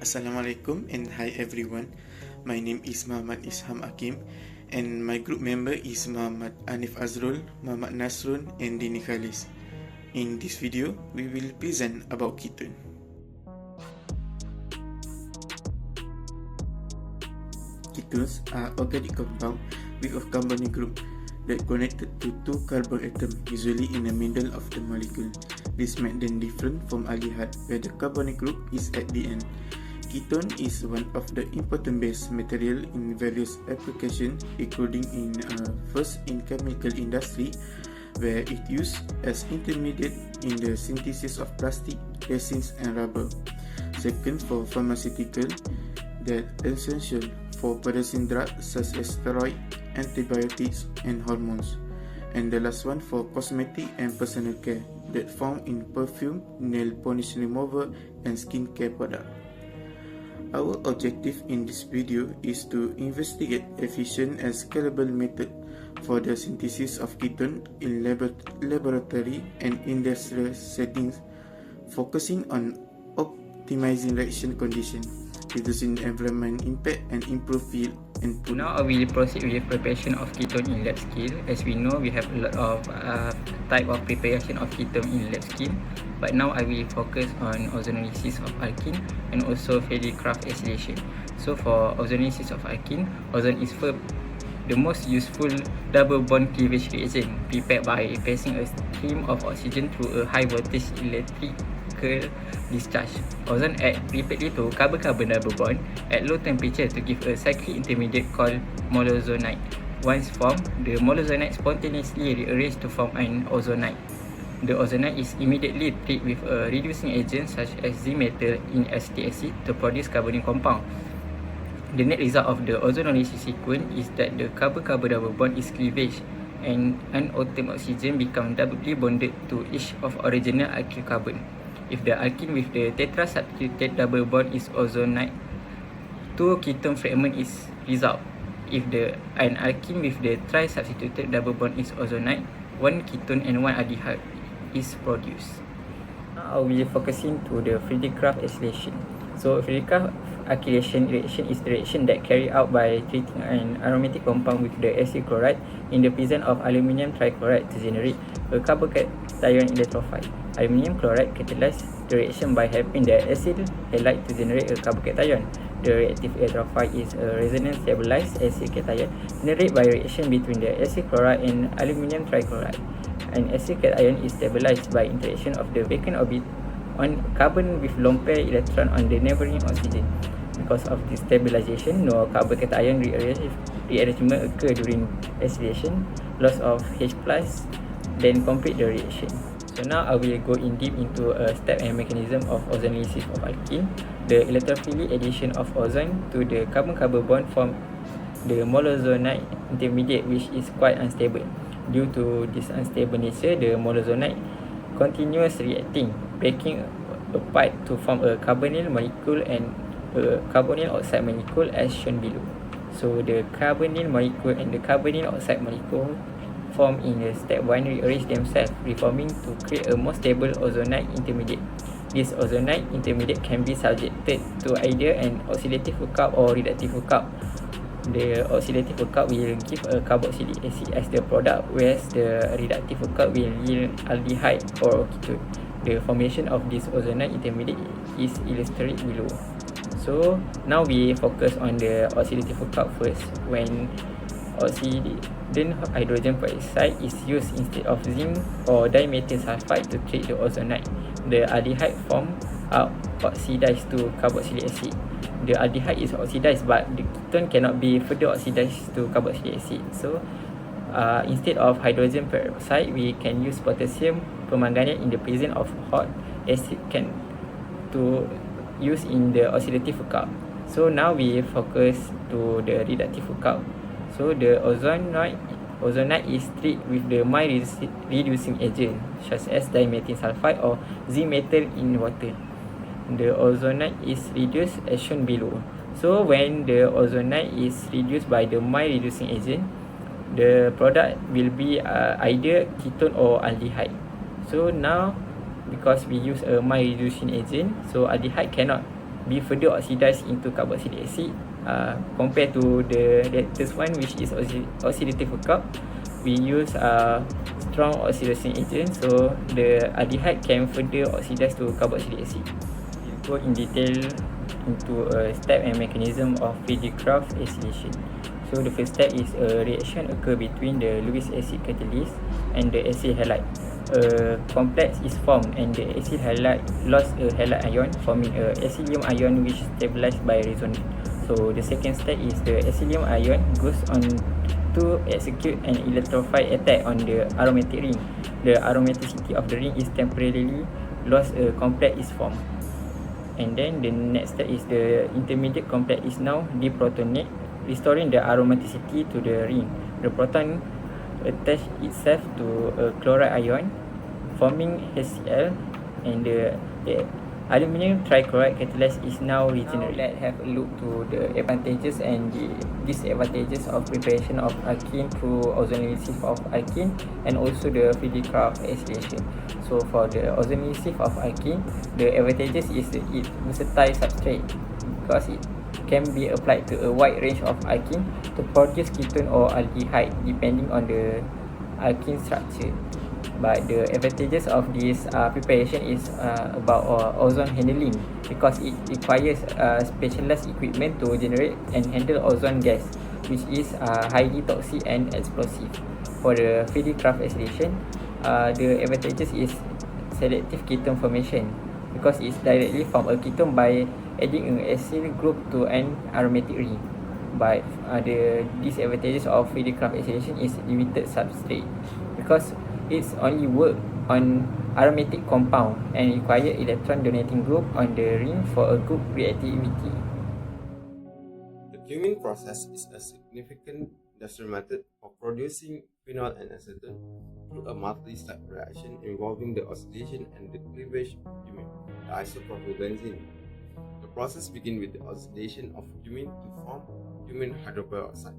Assalamualaikum and hi everyone. My name is MUHAMAD AQIM and my group member is MUHAMAD AZRUL, MUHAMAD NASRUN and DINIE KHALIS. In this video, we will present about ketone. Ketones are organic compound with a carbonyl group that connected to two carbon atoms, usually in the middle of the molecule. This makes them different from aldehyde, where the carbonyl group is at the end. Ketone is one of the important base material in various applications, including first in chemical industry, where it used as intermediate in the synthesis of plastic, resins and rubber. Second, for pharmaceutical, that essential for producing drugs such as steroids, antibiotics and hormones. And the last one for cosmetic and personal care, that found in perfume, nail polish remover and skincare product. Our objective in this video is to investigate efficient and scalable method for the synthesis of ketone in laboratory and industrial settings, focusing on optimizing reaction conditions, reducing environment impact and improve yield and output. Now I will proceed with preparation of ketone in lab scale. As we know, we have a lot of type of preparation of ketone in lab scale, but now I will focus on ozonolysis of alkene and also Feldcraft acylation. So for ozonolysis of alkene, ozone is the most useful double bond cleavage reagent prepared by passing a stream of oxygen through a high voltage electrical discharge. Ozone add repeatedly to carbon-carbon double bond at low temperature to give a cyclic intermediate called molozonide. Once formed, the molozonide spontaneously rearranges to form an ozonide. The ozonide is immediately treated with a reducing agent such as Z-metal in acetic acid to produce carbonyl compound. The net result of the ozonolysis sequence is that the carbon-carbon double bond is cleavage and unatom oxygen become doubly bonded to each of original alkyl carbon. If the alkene with the tetra-substituted double bond is ozonide, two ketone fragment is result. If an alkene with the tri-substituted double bond is ozonide, one ketone and one aldehyde is produced. Now we are focusing to the Feldcraft acylation. So Feldcraft acylation reaction is the reaction that carried out by treating an aromatic compound with the acid chloride in the presence of aluminium trichloride to generate a carbocation electrophile. Aluminium chloride catalyzes the reaction by helping the acyl halide to generate a carbocation. The reactive electrophile is a resonance stabilized acid cation generated by reaction between the acid chloride and aluminium trichloride. An acid cation is stabilized by interaction of the vacant orbit on carbon with lone pair electron on the neighboring oxygen. Because of this stabilization, no carbocation rearrangement occur during acylation, loss of H+, then complete the reaction. So now I will go in deep into a step and mechanism of ozonolysis of alkene. The electrophilic addition of ozone to the carbon-carbon bond form the molozonide intermediate, which is quite unstable. Due to this unstable nature, the molozonide continues reacting, breaking apart to form a carbonyl molecule and a carbonyl oxide molecule as shown below. So the carbonyl molecule and the carbonyl oxide molecule form in step 1 rearrange themselves, reforming to create a more stable ozonide intermediate. This ozonide intermediate can be subjected to either an oxidative hookup or reductive hookup. The oxidative hookup will give a carboxylic acid as the product, whereas the reductive hookup will yield aldehyde or ketone. The formation of this ozonide intermediate is illustrated below. So now we focus on the oxidative hookup first. When oxidant hydrogen peroxide is used instead of zinc or dimethyl sulfide to treat the ozonide, the aldehyde form are oxidized to carboxylic acid. The aldehyde is oxidized, but the ketone cannot be further oxidized to carboxylic acid. So instead of hydrogen peroxide, we can use potassium permanganate in the presence of hot acid can to use in the oxidative hookup. So now we focus to the reductive hookup. So the ozonide is treated with the mild reducing agent such as dimethyl sulfide or Z-metal in water. The ozonide is reduced as shown below. So when the ozonide is reduced by the mild reducing agent, the product will be either ketone or aldehyde. So now because we use a mild reducing agent, so aldehyde cannot be further oxidized into carboxylic acid compared to this one, which is oxidative workup. We use strong oxidation agent, so the aldehyde can further oxidize to carboxylic acid. We'll go in detail into a step and mechanism of Fieldcraft acylation. So the first step is a reaction occur between the Lewis acid catalyst and the acyl halide. A complex is formed and the acyl halide lost a halide ion, forming a acylium ion which stabilized by resonance. So the second step is the acylium ion goes on to execute an electrophile attack on the aromatic ring. The aromaticity of the ring is temporarily lost, a complex is formed. And then the next step is the intermediate complex is now deprotonate, restoring the aromaticity to the ring. The proton attach itself to a chloride ion, forming HCl, and the aluminium trichloride catalyst is now regenerated. Now let's have a look to the advantages and the disadvantages of preparation of alkene through ozonolysis of alkene, and also the Fieldcraft acylation. So for the ozonolysis of alkene, the advantages is it versatile substrate because it can be applied to a wide range of alkene to produce ketone or aldehyde depending on the alkene structure. But the advantages of this preparation is about ozone handling, because it requires specialized equipment to generate and handle ozone gas, which is highly toxic and explosive. For the Fieldcraft acylation, the advantages is selective ketone formation, because it's directly from a ketone by adding an acyl group to an aromatic ring. But the disadvantages of Fieldcraft acylation is limited substrate, because it's only work on aromatic compound and require electron donating group on the ring for a group reactivity. The cumene process is a significant industrial method for producing phenol and acetone through a multi-step reaction involving the oxidation and the cleavage of cumene, the isopropylbenzene. The process begins with the oxidation of cumene to form cumene hydroperoxide.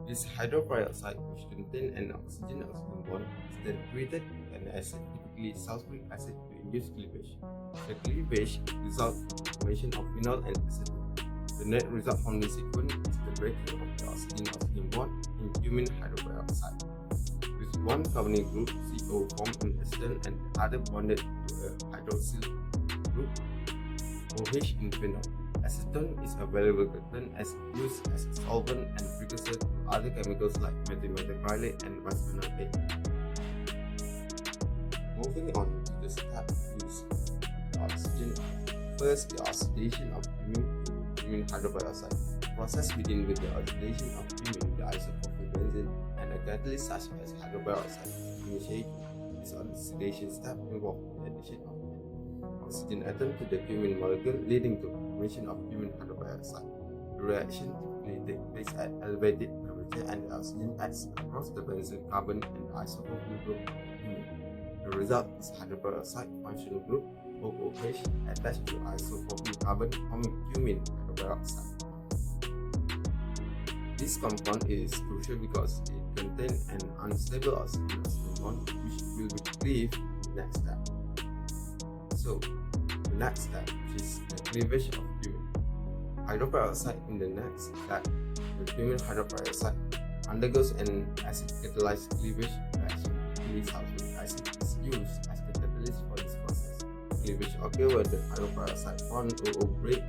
This hydroperoxide, which contains an oxygen-oxygen bond, is then treated with an acid, typically sulfuric acid, to induce cleavage. The cleavage results in the formation of phenol and acetone. The net result from this sequence is the breaking of the oxygen-oxygen bond in cumene hydroperoxide, with one carbonyl group CO formed in acetone and the other bonded to a hydroxyl group OH in phenol. Acetone is a valuable ketone as used as a solvent and precursor to other chemicals like methyl methacrylate and bisphenol A. Moving on to the step used the oxygen. First, the oxidation of cumene hydroperoxide. The process begins with the oxidation of cumene, the isopropylbenzene, and a catalyst such as hydroperoxide. Initiate this oxidation step involves the addition of oxygen atom to the cumene molecule, leading to formation of cumene hydroperoxide. The reaction typically takes place at elevated temperature, and the oxygen acts across the benzyl carbon and the isopropyl group of cumene. The result is hydroperoxide functional group OOH attached to isopropyl carbon, forming cumene hydroperoxide. This compound is crucial because it contains an unstable oxygen-oxygen bond, which will be cleaved in the next step. So, the next step, which is the cleavage of cumene hydroperoxide. In the next step, the cumene hydroperoxide undergoes an acid-catalyzed cleavage reaction. Sulfuric acid is used as the catalyst for this process. Cleavage occurs where the hydroperoxide forms OO break,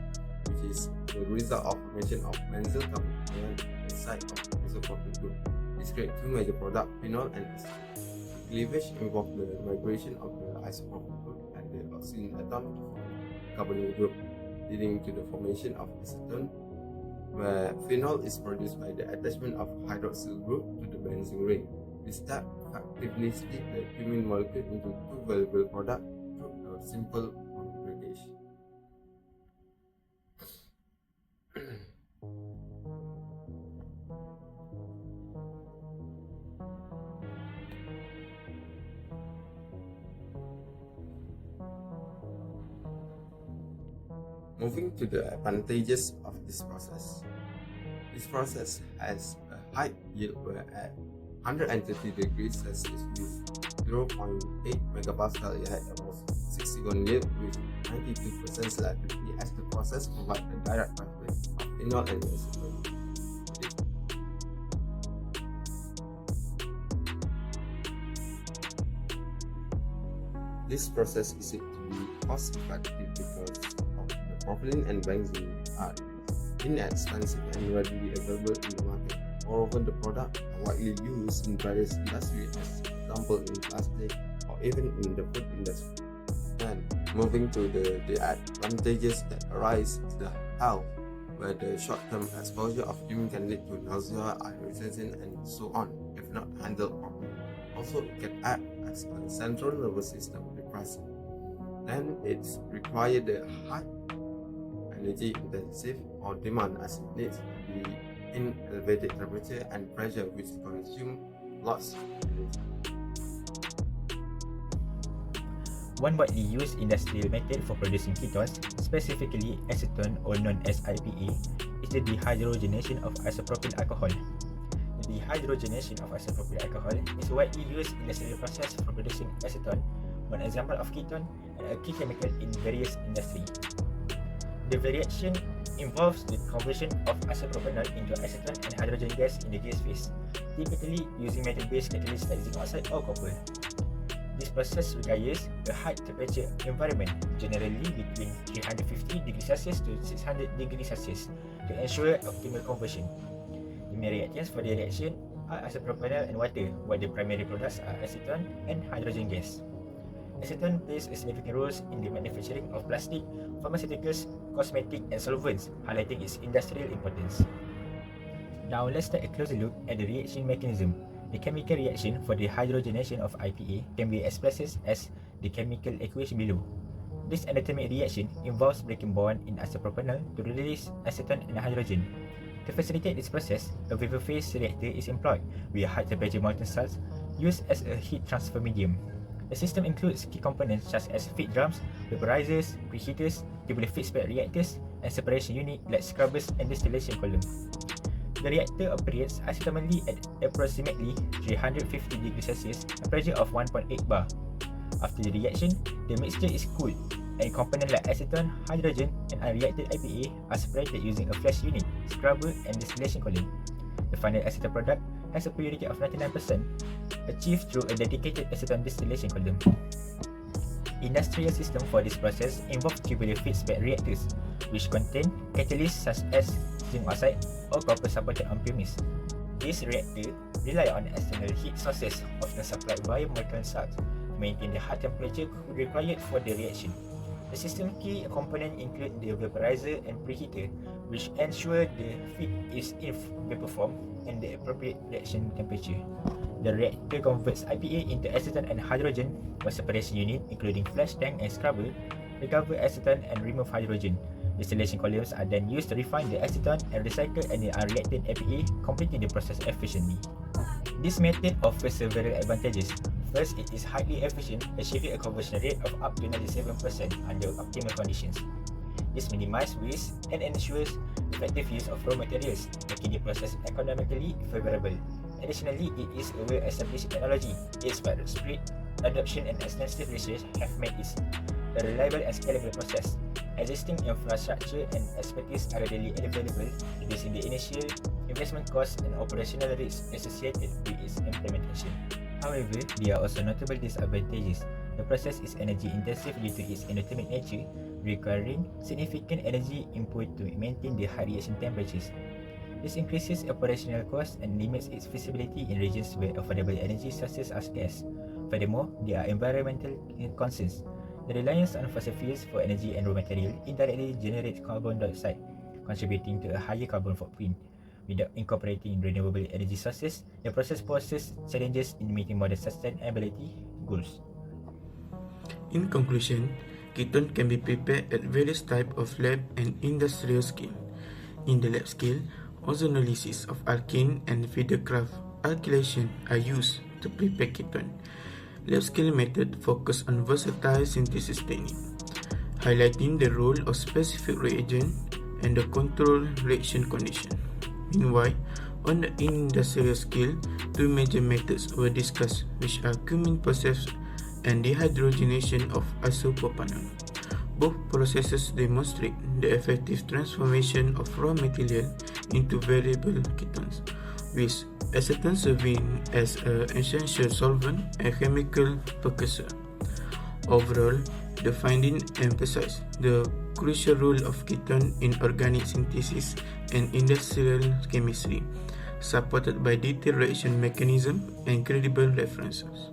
which is the result of formation of benzyl carbon ion inside of the isopropyl group. This creates two major products, phenol and acetone. Cleavage involves the migration of the isopropyl group and the oxygen atom to form a carbonyl group, leading to the formation of acetone, where phenol is produced by the attachment of hydroxyl group to the benzene ring. This step effectively splits the cumene molecule into two valuable products through a simple configuration. Moving to the advantages of this process. This process has a high yield where at 130 degrees Celsius with 0.8 megapascal, it had about 61 yield with 92% selectivity as the process provides a direct pathway of phenol and acetone. This process is said to be cost effective because of the propylene and benzene are inexpensive and readily available in the market. Moreover, the products are widely used in various industries, as example in plastic or even in the food industry. And moving to the advantages that arise to the health, where the short-term exposure of human can lead to nausea, irritation, and so on if not handled properly. Also, it can act as a central nervous system depressant. Then it's required the high energy intensive or demand, as it needs to be in elevated temperature and pressure, which consume lots of energy. One widely used industrial method for producing ketones, specifically acetone or known as IPA, is the dehydrogenation of isopropyl alcohol. The dehydrogenation of isopropyl alcohol is a widely used industrial process for producing acetone, one example of ketone, and a key chemical in various industries. The reaction involves the conversion of isopropanol into acetone and hydrogen gas in the gas phase, typically using metal-based catalysts like zinc oxide or copper. This process requires a high temperature environment, generally between 350 degrees Celsius to 600 degrees Celsius, to ensure optimal conversion. The main reactants for the reaction are isopropanol and water, while the primary products are acetone and hydrogen gas. Acetone plays a significant role in the manufacturing of plastic, pharmaceuticals, cosmetics, and solvents, highlighting its industrial importance. Now let's take a closer look at the reaction mechanism. The chemical reaction for the hydrogenation of IPA can be expressed as the chemical equation below. This endotermic reaction involves breaking bond in isopropanol to release acetone and hydrogen. To facilitate this process, a vapor phase reactor is employed with high temperature molten salts used as a heat transfer medium. The system includes key components such as feed drums, vaporizers, preheaters, tubular feedback reactors, and separation unit like scrubbers and distillation column. The reactor operates isothermally at approximately 350 degrees Celsius, a pressure of 1.8 bar. After the reaction, the mixture is cooled, and components like acetone, hydrogen, and unreacted IPA are separated using a flash unit, scrubber, and distillation column. The final acetone product has a purity of 99%, achieved through a dedicated acetone distillation column. Industrial system for this process involve tubular feedback reactors, which contain catalysts such as zinc oxide or copper supported on premise. These reactors rely on external heat sources, often supplied via molten salt, to maintain the high temperature required for the reaction. The system key components include the vaporizer and preheater, which ensure the feed is in vapor form and the appropriate reaction temperature. The reactor converts IPA into acetone and hydrogen, while separation unit, including flash tank and scrubber, recover acetone and remove hydrogen. Distillation columns are then used to refine the acetone and recycle any unreacted IPA, completing the process efficiently. This method offers several advantages. First, it is highly efficient, achieving a conversion rate of up to 97% under optimal conditions. This minimizes waste and ensures effective use of raw materials, making the process economically favorable. Additionally, it is a well-established technology. Its widespread adoption and extensive research have made it a reliable and scalable process. Existing infrastructure and expertise are readily available, reducing the initial investment costs and operational risks associated with its implementation. However, there are also notable disadvantages. The process is energy intensive due to its endothermic nature, requiring significant energy input to maintain the high reaction temperatures. This increases operational costs and limits its feasibility in regions where affordable energy sources are scarce. Furthermore, there are environmental concerns. The reliance on fossil fuels for energy and raw material indirectly generates carbon dioxide, contributing to a higher carbon footprint. Without incorporating renewable energy sources, the process poses challenges in meeting modern sustainability goals. In conclusion, ketone can be prepared at various types of lab and industrial scale. In the lab scale, ozonolysis of alkene and Friedkraft alkylation are used to prepare ketone. Lab scale method focus on versatile synthesis technique, highlighting the role of specific reagent and the control reaction condition. Meanwhile, on the industrial scale, two major methods were discussed, which are Cumming process and dehydrogenation of isopropanol. Both processes demonstrate the effective transformation of raw material into variable ketones, with acetone serving as an essential solvent and chemical precursor. Overall, the finding emphasized the crucial role of ketone in organic synthesis and industrial chemistry, supported by detailed reaction mechanism and credible references.